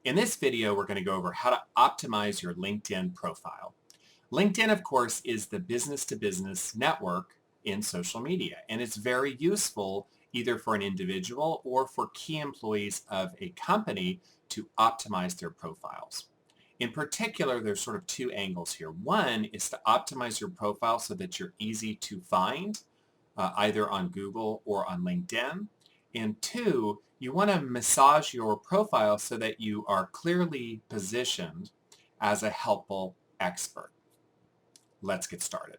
In this video, we're going to go over how to optimize your LinkedIn profile. LinkedIn, of course, is the business-to-business network in social media, and it's very useful either for an individual or for key employees of a company to optimize their profiles. In particular, there's sort of two angles here. One is to optimize your profile so that you're easy to find, either on Google or on LinkedIn. And two, you want to massage your profile so that you are clearly positioned as a helpful expert. Let's get started.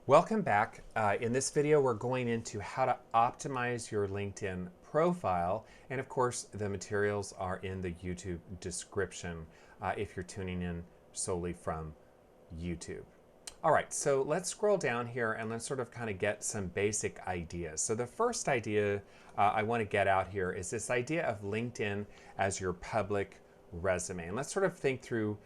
Welcome back. In this video, we're going into how to optimize your LinkedIn profile. And of course, the materials are in the YouTube description if you're tuning in solely from YouTube. All right, so let's scroll down here and let's sort of kind of get some basic ideas. So the first idea I want to get out here is this idea of LinkedIn as your public resume. And let's sort of think through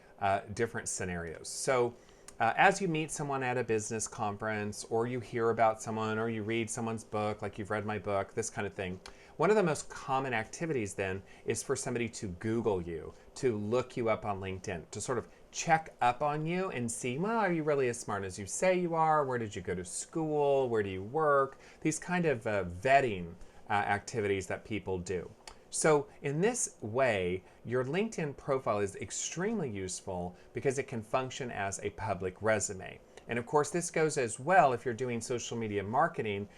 different scenarios. So as you meet someone at a business conference, or you hear about someone, or you read someone's book, like you've read my book, this kind of thing, one of the most common activities then is for somebody to Google you, to look you up on LinkedIn, to sort of check up on you and see, well, are you really as smart as you say you are? Where did you go to school? Where do you work? These kind of vetting activities that people do. So in this way, your LinkedIn profile is extremely useful because it can function as a public resume. And of course, this goes as well if you're doing social media marketing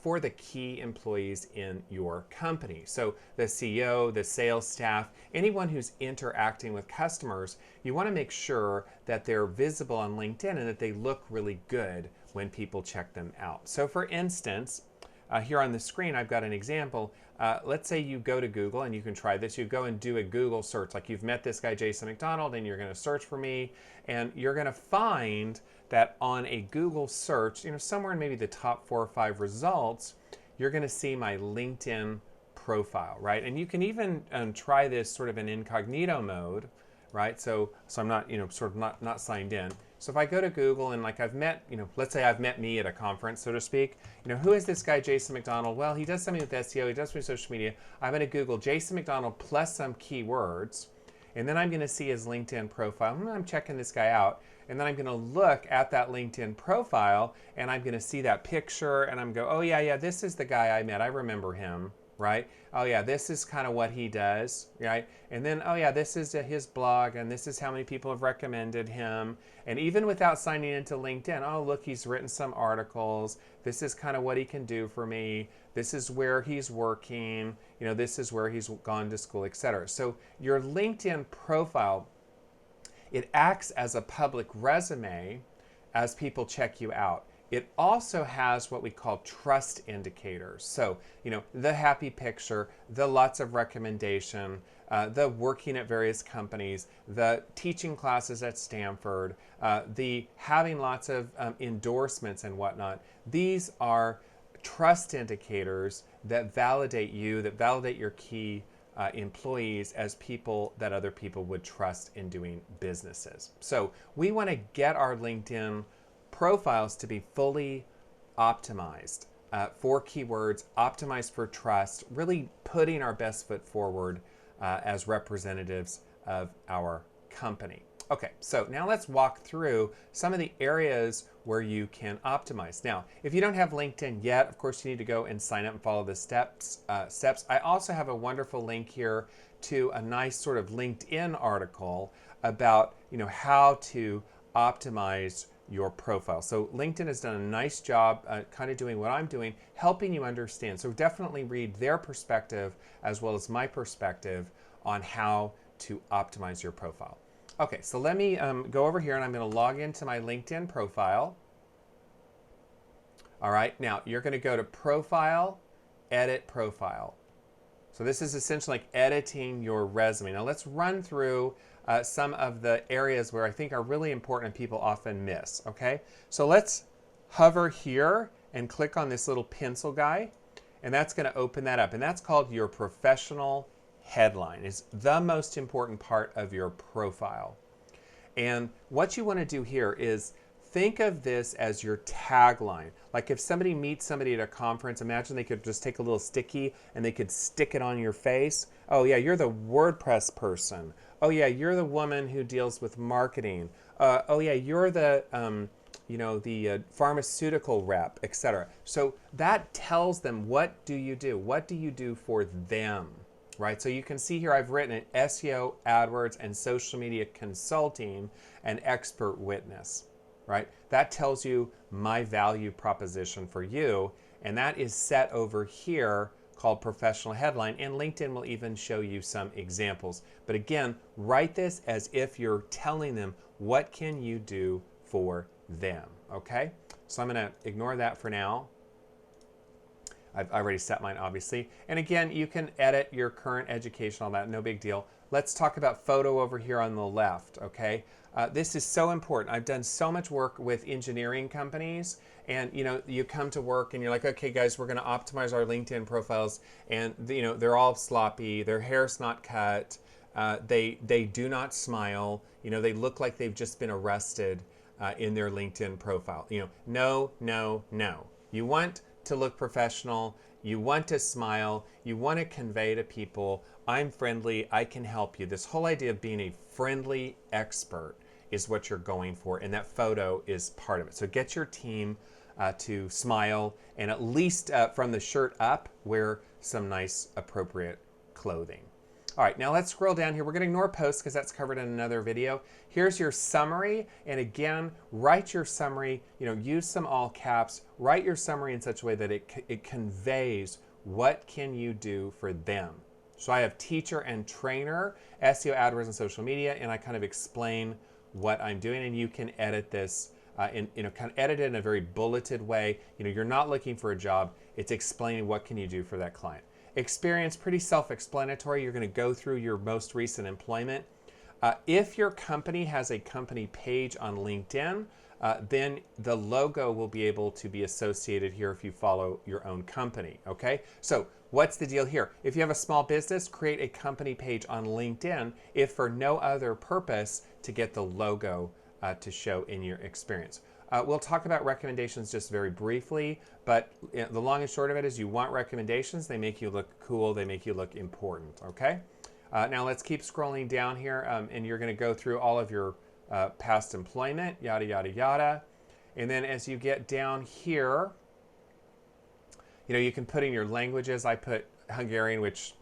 for the key employees in your company. So the CEO, the sales staff, anyone who's interacting with customers, you want to make sure that they're visible on LinkedIn and that they look really good when people check them out. So for instance, here on the screen, I've got an example. Let's say you go to Google, and you can try this. You go and do a Google search, like you've met this guy, Jason McDonald, and you're going to search for me, and you're going to find that on a Google search, somewhere in maybe the top 4 or 5 results, you're going to see my LinkedIn profile, right? And you can even try this sort of in incognito mode, right? So I'm not, sort of not signed in. So if I go to Google and like I've met, let's say I've met me at a conference, so to speak, who is this guy, Jason McDonald? Well, he does something with SEO, he does something with social media. I'm going to Google Jason McDonald plus some keywords, and then I'm going to see his LinkedIn profile. I'm checking this guy out, and then I'm going to look at that LinkedIn profile, and I'm going to see that picture, and I'm go, oh yeah, this is the guy I met. I remember him, right? Oh yeah, this is kind of what he does, right? And then, oh yeah, this is his blog, and this is how many people have recommended him. And even without signing into LinkedIn, oh look, he's written some articles. This is kind of what he can do for me. This is where he's working. This is where he's gone to school, etc. So your LinkedIn profile, it acts as a public resume as people check you out. It also has what we call trust indicators. So, the happy picture, the lots of recommendation, the working at various companies, the teaching classes at Stanford, the having lots of endorsements and whatnot. These are trust indicators that validate you, that validate your key employees as people that other people would trust in doing businesses. So we want to get our LinkedIn profiles to be fully optimized for keywords, optimized for trust, really putting our best foot forward as representatives of our company. Okay, so now let's walk through some of the areas where you can optimize. Now, if you don't have LinkedIn yet, of course, you need to go and sign up and follow the steps. I also have a wonderful link here to a nice sort of LinkedIn article about how to optimize your profile. So LinkedIn has done a nice job kind of doing what I'm doing, helping you understand. So definitely read their perspective as well as my perspective on how to optimize your profile. Okay, so let me go over here and I'm going to log into my LinkedIn profile. All right, now you're going to go to Profile, Edit Profile. So this is essentially like editing your resume. Now let's run through some of the areas where I think are really important and people often miss, okay? So let's hover here and click on this little pencil guy, and that's going to open that up. And that's called your professional headline. It's the most important part of your profile. And what you want to do here is think of this as your tagline. Like if somebody meets somebody at a conference, imagine they could just take a little sticky and they could stick it on your face. Oh yeah, you're the WordPress person. Oh yeah, you're the woman who deals with marketing. Oh yeah, you're the the pharmaceutical rep, etc. So that tells them, what do you do? What do you do for them? Right? So you can see here I've written it: SEO, AdWords, and social media consulting, and expert witness. Right? That tells you my value proposition for you, and that is set over here called professional headline, and LinkedIn will even show you some examples. But again, write this as if you're telling them, what can you do for them? Okay? So I'm going to ignore that for now. I've already set mine, obviously. And again, you can edit your current education, all that, no big deal. Let's talk about photo over here on the left, okay? This is so important. I've done so much work with engineering companies, and you come to work and you're like, okay guys, we're gonna optimize our LinkedIn profiles, and they're all sloppy, their hair's not cut, they do not smile, they look like they've just been arrested in their LinkedIn profile. No, no, no. You want to look professional, you want to smile, you want to convey to people, I'm friendly, I can help you. This whole idea of being a friendly expert is what you're going for, and that photo is part of it. So get your team to smile, and at least from the shirt up, wear some nice appropriate clothing. All right, now let's scroll down here. We're going to ignore posts because that's covered in another video. Here's your summary, and again, write your summary, use some all caps, write your summary in such a way that it conveys what can you do for them. So I have teacher and trainer, SEO, AdWords, and social media, and I kind of explain what I'm doing, and you can edit this kind of edit it in a very bulleted way. You're not looking for a job, it's explaining what can you do for that client. Experience, pretty self-explanatory. You're going to go through your most recent employment. If your company has a company page on LinkedIn, then the logo will be able to be associated here if you follow your own company, okay? So what's the deal here? If you have a small business, create a company page on LinkedIn, if for no other purpose, to get the logo to show in your experience. We'll talk about recommendations just very briefly, but the long and short of it is you want recommendations. They make you look cool. They make you look important, okay? Now let's keep scrolling down here, and you're going to go through all of your past employment, yada, yada, yada. And then as you get down here, you can put in your languages. I put Hungarian, which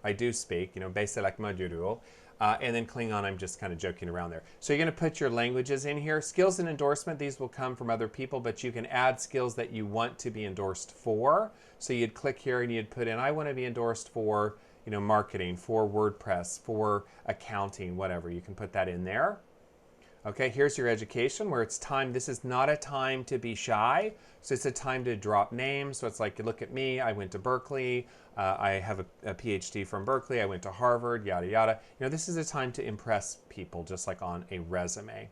I do speak, Beszélek magyarul. And then Klingon, I'm just kind of joking around there. So you're going to put your languages in here. Skills and endorsement, these will come from other people, but you can add skills that you want to be endorsed for. So you'd click here and you'd put in, I want to be endorsed for, marketing, for WordPress, for accounting, whatever. You can put that in there. Okay, here's your education where it's time. This is not a time to be shy. So it's a time to drop names. So it's like, look at me, I went to Berkeley. I have a PhD from Berkeley. I went to Harvard, yada, yada. This is a time to impress people, just like on a resume.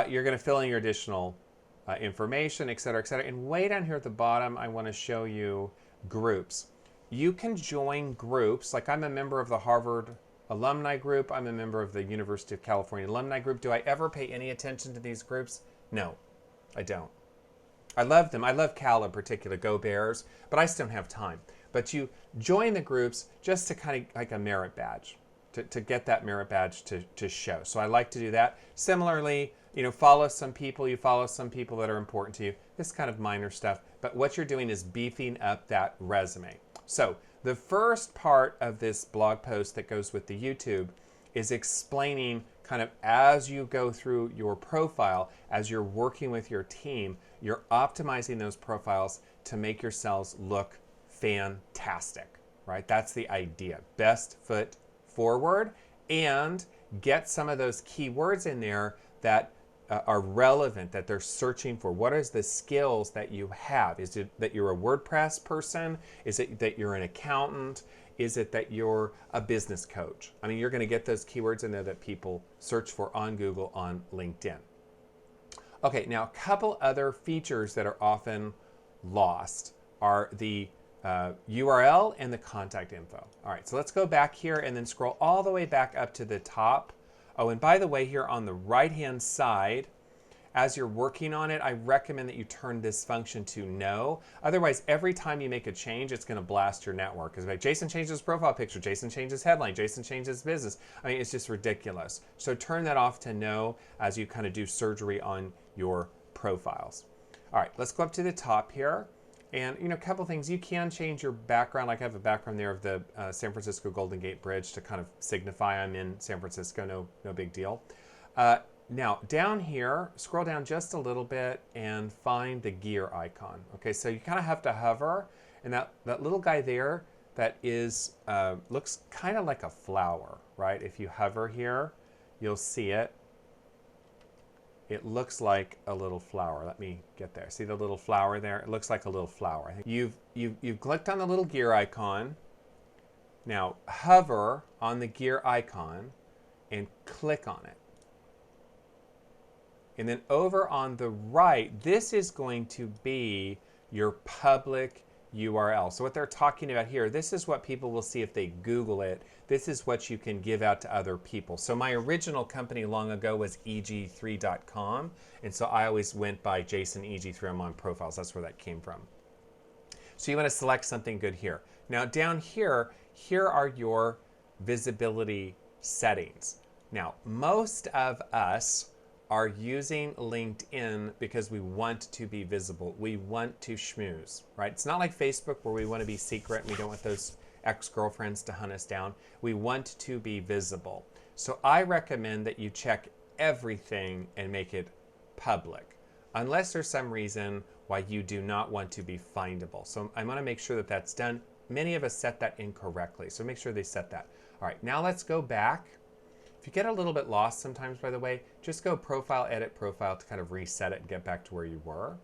You're going to fill in your additional information, et cetera, et cetera. And way down here at the bottom, I want to show you groups. You can join groups. Like I'm a member of the Harvard Alumni Group. I'm a member of the University of California Alumni Group. Do I ever pay any attention to these groups? No, I don't. I love them. I love Cal in particular, Go Bears, but I still don't have time. But you join the groups just to kind of like a merit badge, to get that merit badge to show. So I like to do that. Similarly, follow some people. You follow some people that are important to you. This kind of minor stuff. But what you're doing is beefing up that resume. So the first part of this blog post that goes with the YouTube is explaining kind of as you go through your profile, as you're working with your team, you're optimizing those profiles to make yourselves look fantastic, right? That's the idea. Best foot forward, and get some of those keywords in there that are relevant, that they're searching for. What is the skills that you have? Is it that you're a WordPress person? Is it that you're an accountant? Is it that you're a business coach? I mean, you're going to get those keywords in there that people search for on Google, on LinkedIn. Okay, now a couple other features that are often lost are the URL and the contact info. All right, so let's go back here and then scroll all the way back up to the top. Oh, and by the way, here on the right-hand side, As you're working on it, I recommend that you turn this function to no. Otherwise, every time you make a change, it's going to blast your network. It's like, Jason changed his profile picture, Jason changed his headline, Jason changed his business. I mean, it's just ridiculous. So turn that off to no as you kind of do surgery on your profiles. All right, let's go up to the top here. And, a couple things. You can change your background. Like I have a background there of the San Francisco Golden Gate Bridge to kind of signify I'm in San Francisco. No big deal. Now, down here, scroll down just a little bit and find the gear icon. Okay, so you kind of have to hover, and that little guy there, that is, looks kind of like a flower, right? If you hover here, you'll see it. It looks like a little flower. Let me get there. See the little flower there? It looks like a little flower. I think you've clicked on the little gear icon. Now, hover on the gear icon and click on it. And then over on the right, this is going to be your public URL. So what they're talking about here, this is what people will see if they Google it. This is what you can give out to other people. So my original company long ago was eg3.com. And so I always went by Jason EG3 on my profiles. That's where that came from. So you want to select something good here. Now down here, here are your visibility settings. Now, most of us are using LinkedIn because we want to be visible. We want to schmooze, right? It's not like Facebook where we want to be secret and we don't want those ex-girlfriends to hunt us down. We want to be visible. So I recommend that you check everything and make it public, unless there's some reason why you do not want to be findable. So I'm gonna make sure that that's done. Many of us set that incorrectly, so make sure they set that. All right, now let's go back. If you get a little bit lost sometimes, by the way, just go Profile, Edit Profile to kind of reset it and get back to where you were.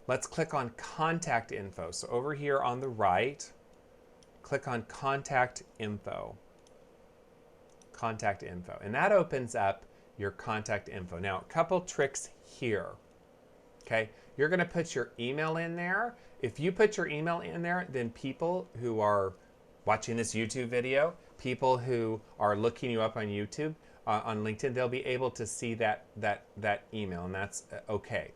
Let's click on Contact Info. So over here on the right, click on Contact Info. Contact Info. And that opens up your contact info. Now, a couple tricks here. Okay, you're going to put your email in there. If you put your email in there, then people who are watching this YouTube video, people who are looking you up on YouTube, on LinkedIn, they'll be able to see that email, and that's okay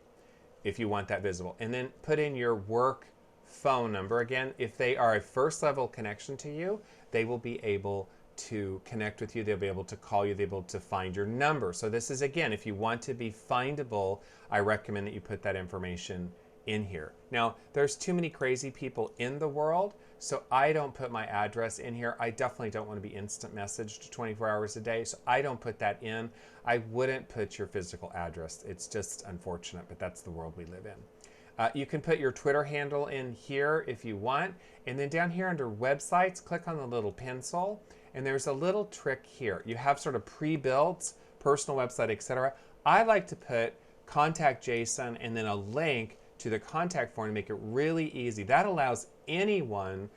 if you want that visible. And then put in your work phone number. Again, if they are a first level connection to you, they will be able to connect with you. They'll be able to call you. They'll be able to find your number. So this is, again, if you want to be findable, I recommend that you put that information in here. Now, there's too many crazy people in the world, so I don't put my address in here. I definitely don't want to be instant messaged 24 hours a day, so I don't put that in. I wouldn't put your physical address. It's just unfortunate, but that's the world we live in. You can put your Twitter handle in here if you want, and then down here under websites, click on the little pencil, and there's a little trick here. You have sort of pre-built personal website, etc. I like to put Contact Jason and then a link to the contact form to make it really easy. That allows anyone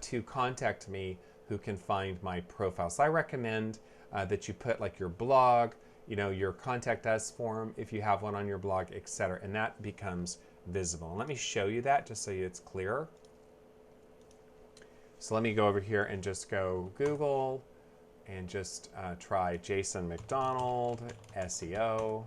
to contact me who can find my profile. So I recommend that you put like your blog, your contact us form if you have one on your blog, etc. And that becomes visible. And let me show you that just so it's clear. So let me go over here and just go Google and just try Jason McDonald SEO.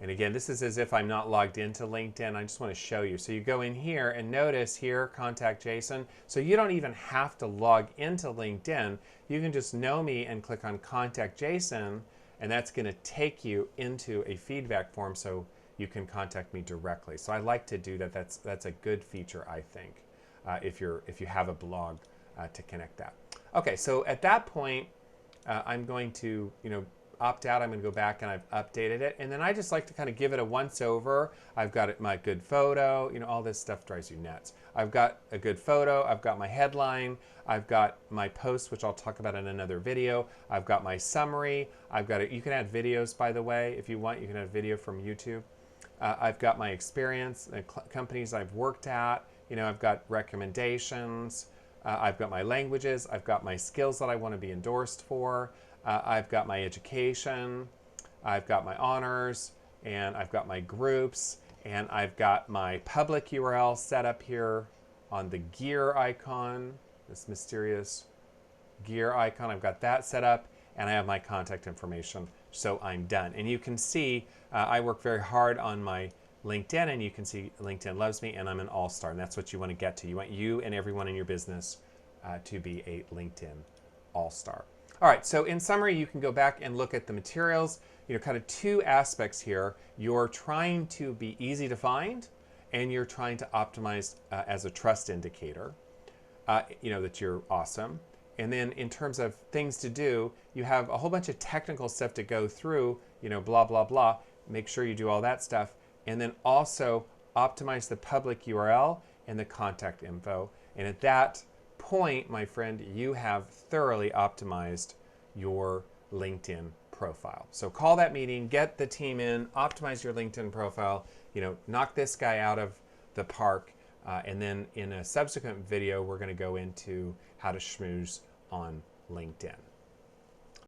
And again, this is as if I'm not logged into LinkedIn. I just want to show you. So you go in here and notice here, Contact Jason. So you don't even have to log into LinkedIn. You can just know me and click on Contact Jason, and that's going to take you into a feedback form so you can contact me directly. So I like to do that. That's a good feature, I think, if you have a blog to connect that. Okay, so at that point, I'm going to opt out. I'm going to go back and I've updated it, and then I just like to kind of give it a once over. I've got my good photo. All this stuff drives you nuts. I've got a good photo. I've got my headline. I've got my post, which I'll talk about in another video. I've got my summary. You can add videos, by the way, if you want. You can add video from YouTube. I've got my experience, the companies I've worked at. I've got recommendations. I've got my languages. I've got my skills that I want to be endorsed for. I've got my education, I've got my honors, and I've got my groups, and I've got my public URL set up here on the gear icon, this mysterious gear icon. I've got that set up, and I have my contact information, so I'm done. And you can see I work very hard on my LinkedIn, and you can see LinkedIn loves me, and I'm an all-star, and that's what you want to get to. You want you and everyone in your business to be a LinkedIn all-star. All right, so in summary, you can go back and look at the materials. Kind of two aspects here. You're trying to be easy to find, and you're trying to optimize as a trust indicator, that you're awesome. And then in terms of things to do, you have a whole bunch of technical stuff to go through, blah, blah, blah. Make sure you do all that stuff. And then also optimize the public URL and the contact info. And at that point, my friend, you have thoroughly optimized your LinkedIn profile. So call that meeting, get the team in, optimize your LinkedIn profile, knock this guy out of the park. And then in a subsequent video, we're going to go into how to schmooze on LinkedIn.